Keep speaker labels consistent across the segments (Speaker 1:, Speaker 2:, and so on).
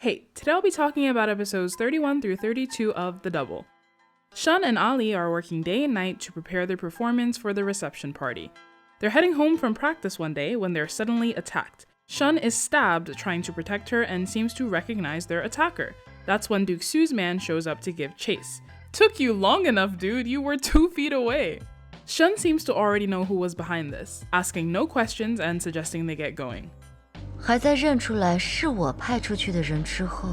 Speaker 1: Hey, today I'll be talking about episodes 31 through 32 of The Double. Shun and Ali are working day and night to prepare their performance for the reception party. They're heading home from practice one day when they're suddenly attacked. Shun is stabbed trying to protect her and seems to recognize their attacker. That's when Duke Su's man shows up to give chase. Took you long enough, dude, you were 2 feet away. Shun seems to already know who was behind this, asking no questions and suggesting they get going.
Speaker 2: 还在认出来是我派出去的人之后，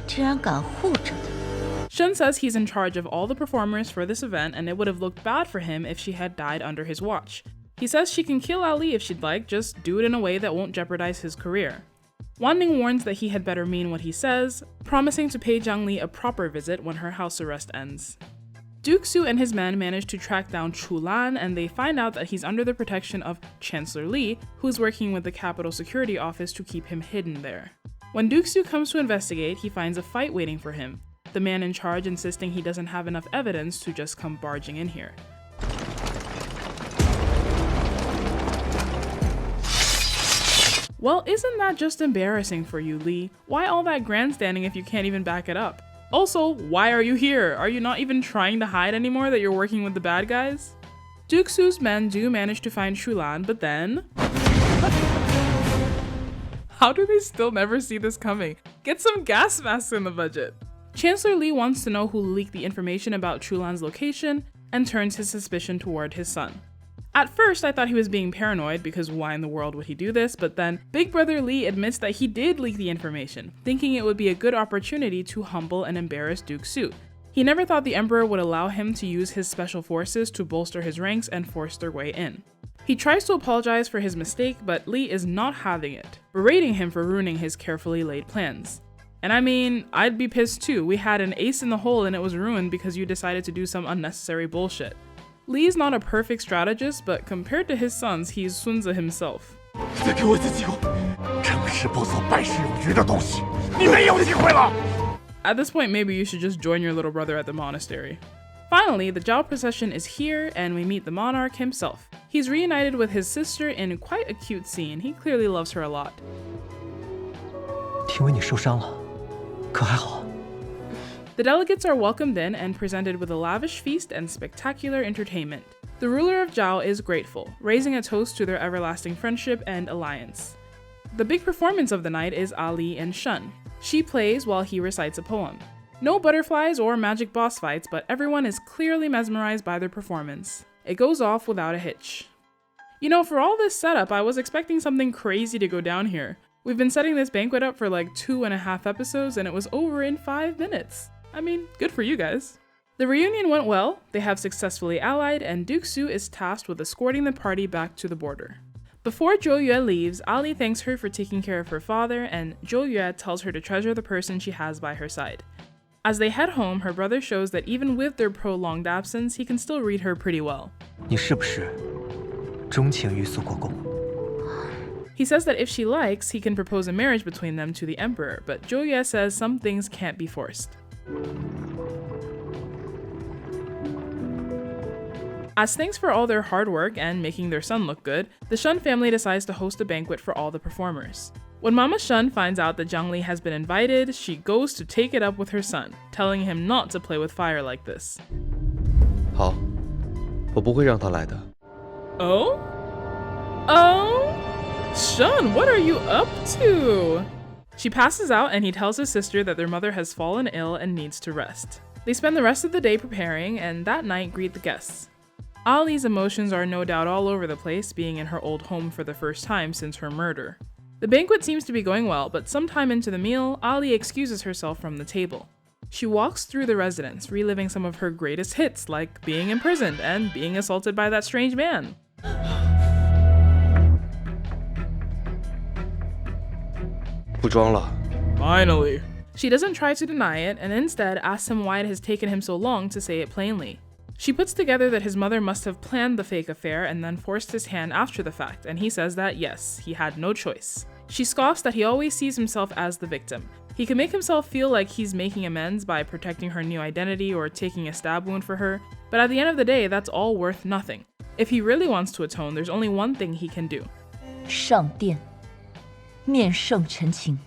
Speaker 2: 竟然敢护着他。
Speaker 1: Shun says he's in charge of all the performers for this event and it would have looked bad for him if she had died under his watch. He says she can kill Ali if she'd like, just do it in a way that won't jeopardize his career. Wanning warns that he had better mean what he says, promising to pay Zhangli a proper visit when her house arrest ends. Duke Su and his men manage to track down Chulan and they find out that he's under the protection of Chancellor Li, who's working with the Capital Security Office to keep him hidden there. When Duke Su comes to investigate, he finds a fight waiting for him, the man in charge insisting he doesn't have enough evidence to just come barging in here. Well, isn't that just embarrassing for you, Li? Why all that grandstanding if you can't even back it up? Also, why are you here? Are you not even trying to hide anymore that you're working with the bad guys? Duke Su's men do manage to find Chulan, but then... How do they still never see this coming? Get some gas masks in the budget. Chancellor Li wants to know who leaked the information about Chulan's location and turns his suspicion toward his son. At first, I thought he was being paranoid because why in the world would he do this, but then Big Brother Li admits that he did leak the information, thinking it would be a good opportunity to humble and embarrass Duke Su. He never thought the Emperor would allow him to use his special forces to bolster his ranks and force their way in. He tries to apologize for his mistake, but Li is not having it, berating him for ruining his carefully laid plans. And I mean, I'd be pissed too. We had an ace in the hole and it was ruined because you decided to do some unnecessary bullshit. Li's not a perfect strategist, but compared to his sons, he's Sun Tzu himself. At this point, maybe you should just join your little brother at the monastery. Finally, the Zhao procession is here, and we meet the monarch himself. He's reunited with his sister in quite a cute scene. He clearly loves her a lot.
Speaker 3: 听闻你受伤了，可还好？
Speaker 1: The delegates are welcomed in and presented with a lavish feast and spectacular entertainment. The ruler of Zhao is grateful, raising a toast to their everlasting friendship and alliance. The big performance of the night is Ali and Shun. She plays while he recites a poem. No butterflies or magic boss fights, but everyone is clearly mesmerized by their performance. It goes off without a hitch. You know, for all this setup, I was expecting something crazy to go down here. We've been setting this banquet up for like 2.5 episodes and it was over in 5 minutes. I mean, good for you guys. The reunion went well, they have successfully allied, and Duke Su is tasked with escorting the party back to the border. Before JiuYue leaves, Ali thanks her for taking care of her father, and JiuYue tells her to treasure the person she has by her side. As they head home, her brother shows that even with their prolonged absence, he can still read her pretty well.
Speaker 3: 你是不是钟情于苏国公？
Speaker 1: He says that if she likes, he can propose a marriage between them to the emperor, but JiuYue says some things can't be forced. As thanks for all their hard work and making their son look good, the Shun family decides to host a banquet for all the performers. When Mama Shun finds out that Zhangli has been invited, she goes to take it up with her son, telling him not to play with fire like this.
Speaker 4: 好，我不会让他来的。
Speaker 1: Oh? Oh? Shun, what are you up to? She passes out and he tells his sister that their mother has fallen ill and needs to rest. They spend the rest of the day preparing and that night greet the guests. Ali's emotions are no doubt all over the place, being in her old home for the first time since her murder. The banquet seems to be going well, but sometime into the meal, Ali excuses herself from the table. She walks through the residence, reliving some of her greatest hits, like being imprisoned and being assaulted by that strange man.
Speaker 4: 不装了。
Speaker 1: Finally. She doesn't try to deny it, and instead asks him why it has taken him so long to say it plainly. She puts together that his mother must have planned the fake affair and then forced his hand after the fact, and he says that yes, he had no choice. She scoffs that he always sees himself as the victim. He can make himself feel like he's making amends by protecting her new identity or taking a stab wound for her, but at the end of the day, that's all worth nothing. If he really wants to atone, there's only one thing he can do.
Speaker 2: 上殿，面圣陈情。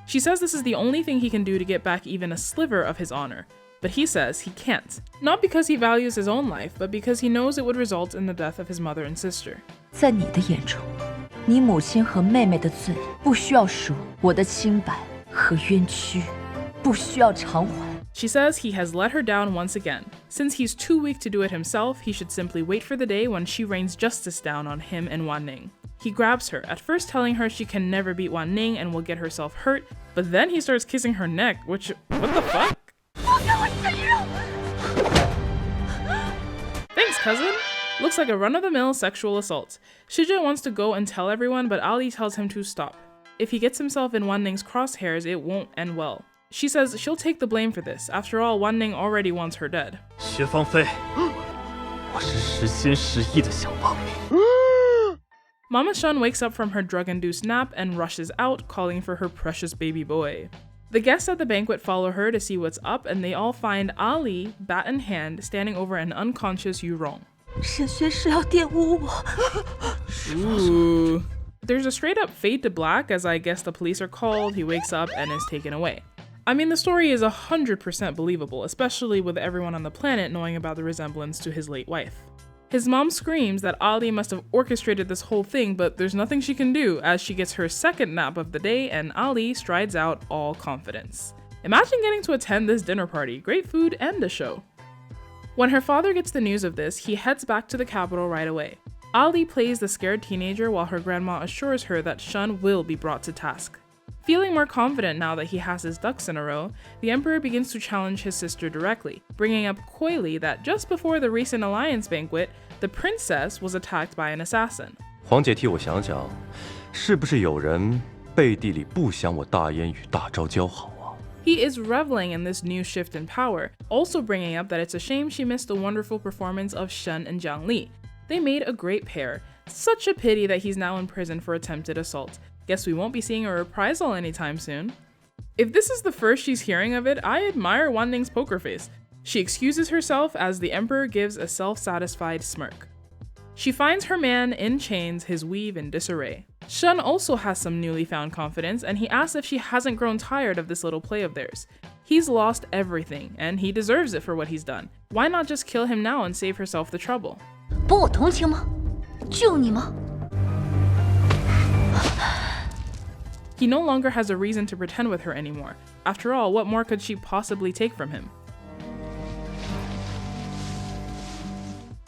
Speaker 1: She says this is the only thing he can do to get back even a sliver of his honor. But he says he can't. Not because he values his own life, but because he knows it would result in the death of his mother and sister.
Speaker 2: 在你的眼中，你母亲和妹妹的罪不需要赎，我的清白和冤屈不需要偿还。
Speaker 1: She says he has let her down once again. Since he's too weak to do it himself, he should simply wait for the day when she rains justice down on him and Wan Ning. He grabs her, at first telling her she can never beat Wan Ning and will get herself hurt, but then he starts kissing her neck, which, what the fuck? Thanks, cousin! Looks like a run-of-the-mill sexual assault. Shijie wants to go and tell everyone, but Ali tells him to stop. If he gets himself in Wan Ning's crosshairs, it won't end well. She says she'll take the blame for this. After all, Wan Ning already wants her dead.
Speaker 5: 薛芳菲，我是实心实意的想帮你。
Speaker 1: Mama Shun wakes up from her drug-induced nap and rushes out, calling for her precious baby boy. The guests at the banquet follow her to see what's up, and they all find Ali, bat in hand, standing over an unconscious Yurong.
Speaker 2: 沈轩是要玷污我。
Speaker 1: Ooh. There's a straight-up fade to black as I guess the police are called, he wakes up, and is taken away. I mean, the story is 100% believable, especially with everyone on the planet knowing about the resemblance to his late wife. His mom screams that Ali must have orchestrated this whole thing, but there's nothing she can do as she gets her second nap of the day and Ali strides out all confidence. Imagine getting to attend this dinner party, great food and a show. When her father gets the news of this, he heads back to the capital right away. Ali plays the scared teenager while her grandma assures her that Shun will be brought to task. Feeling more confident now that he has his ducks in a row, the emperor begins to challenge his sister directly, bringing up coyly that just before the recent alliance banquet, the princess was attacked by an assassin.
Speaker 5: 黄姐替我想想，是不是有人背地里不想我大烟与大招交好啊？
Speaker 1: He is reveling in this new shift in power, also bringing up that it's a shame she missed the wonderful performance of Shun and Jiang Li. They made a great pair. Such a pity that he's now in prison for attempted assault. Guess we won't be seeing a reprisal anytime soon. If this is the first she's hearing of it, I admire Wan Ning's poker face. She excuses herself as the emperor gives a self-satisfied smirk. She finds her man in chains, his weave in disarray. Shun also has some newly found confidence, and he asks if she hasn't grown tired of this little play of theirs. He's lost everything, and he deserves it for what he's done. Why not just kill him now and save herself the trouble?
Speaker 2: 博我同情吗？救你吗？
Speaker 1: He no longer has a reason to pretend with her anymore. After all, what more could she possibly take from him?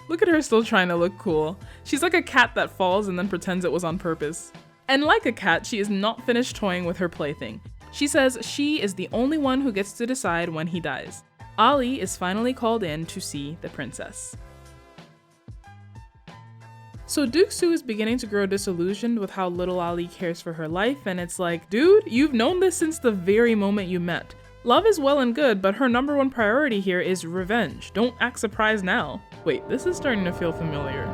Speaker 1: Look at her still trying to look cool. She's like a cat that falls and then pretends it was on purpose. And like a cat, she is not finished toying with her plaything. She says she is the only one who gets to decide when he dies. Ali is finally called in to see the princess. So Duke Su is beginning to grow disillusioned with how little Ali cares for her life, and it's like, dude, you've known this since the very moment you met. Love is well and good, but her number one priority here is revenge. Don't act surprised now. Wait, this is starting to feel familiar.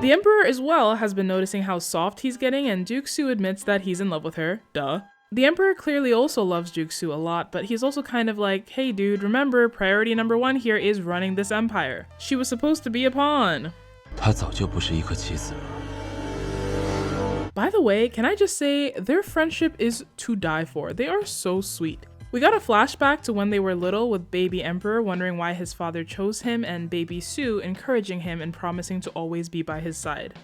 Speaker 1: The Emperor as well has been noticing how soft he's getting, and Duke Su admits that he's in love with her. Duh. The Emperor clearly also loves Duke Su a lot, but he's also kind of like, hey dude, remember, priority number one here is running this empire. She was supposed to be a pawn.
Speaker 5: 她早就不是一颗棋子了。
Speaker 1: By the way, can I just say, their friendship is to die for. They are so sweet. We got a flashback to when they were little with baby Emperor wondering why his father chose him and baby Su encouraging him and promising to always be by his side.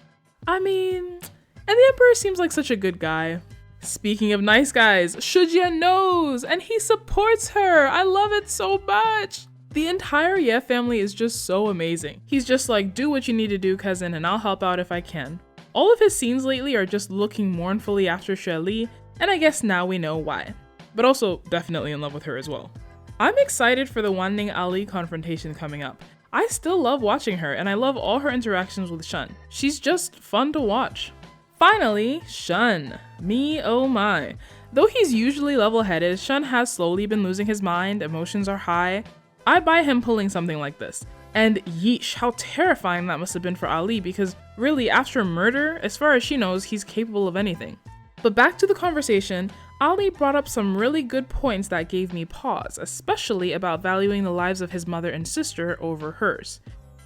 Speaker 1: I mean, and the Emperor seems like such a good guy. Speaking of nice guys, Shijie knows and he supports her. I love it so much. The entire Ye family is just so amazing. He's just like, do what you need to do, cousin, and I'll help out if I can. All of his scenes lately are just looking mournfully after Xue Li, and I guess now we know why. But also definitely in love with her as well. I'm excited for the Wan Ning Ali confrontation coming up. I still love watching her, and I love all her interactions with Shun. She's just fun to watch. Finally, Shun. Me, oh my. Though he's usually level-headed, Shun has slowly been losing his mind, emotions are high. I buy him pulling something like this. And yeesh, how terrifying that must have been for Ali, because really, after murder, as far as she knows, he's capable of anything. But back to the conversation, Ali brought up some really good points that gave me pause, especially about valuing the lives of his mother and sister over hers.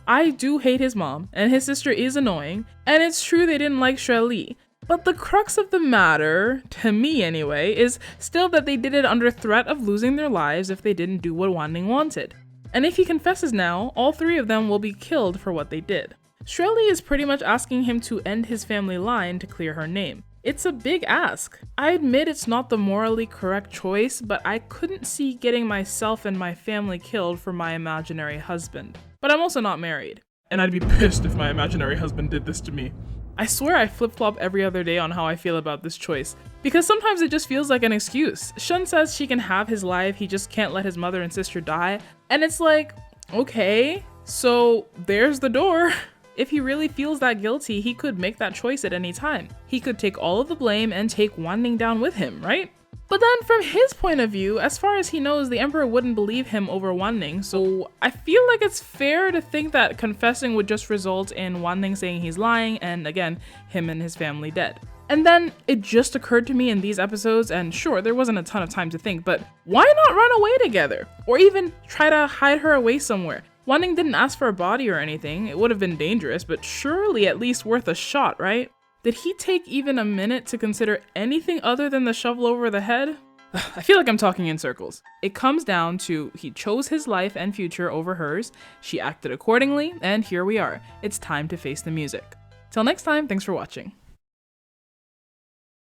Speaker 1: I do hate his mom, and his sister is annoying, and it's true they didn't like Xue Li, But the crux of the matter, to me anyway, is still that they did it under threat of losing their lives if they didn't do what Wanning wanted. And if he confesses now, all three of them will be killed for what they did. Shirley is pretty much asking him to end his family line to clear her name. It's a big ask. I admit it's not the morally correct choice, but I couldn't see getting myself and my family killed for my imaginary husband. But I'm also not married. And I'd be pissed if my imaginary husband did this to me. I swear I flip-flop every other day on how I feel about this choice, because sometimes it just feels like an excuse. Shun says she can have his life, he just can't let his mother and sister die, and it's like, okay, so there's the door. If he really feels that guilty, he could make that choice at any time. He could take all of the blame and take Wanning down with him, right? But then from his point of view, as far as he knows, the Emperor wouldn't believe him over Wanning, so I feel like it's fair to think that confessing would just result in Wanning saying he's lying and, again, him and his family dead. And then it just occurred to me in these episodes, and sure, there wasn't a ton of time to think, but why not run away together? Or even try to hide her away somewhere? Wanning didn't ask for a body or anything, it would have been dangerous, but surely at least worth a shot, right? Did he take even a minute to consider anything other than the shovel over the head? I feel like I'm talking in circles. It comes down to he chose his life and future over hers, she acted accordingly, and here we are. It's time to face the music. Till next time, thanks for watching.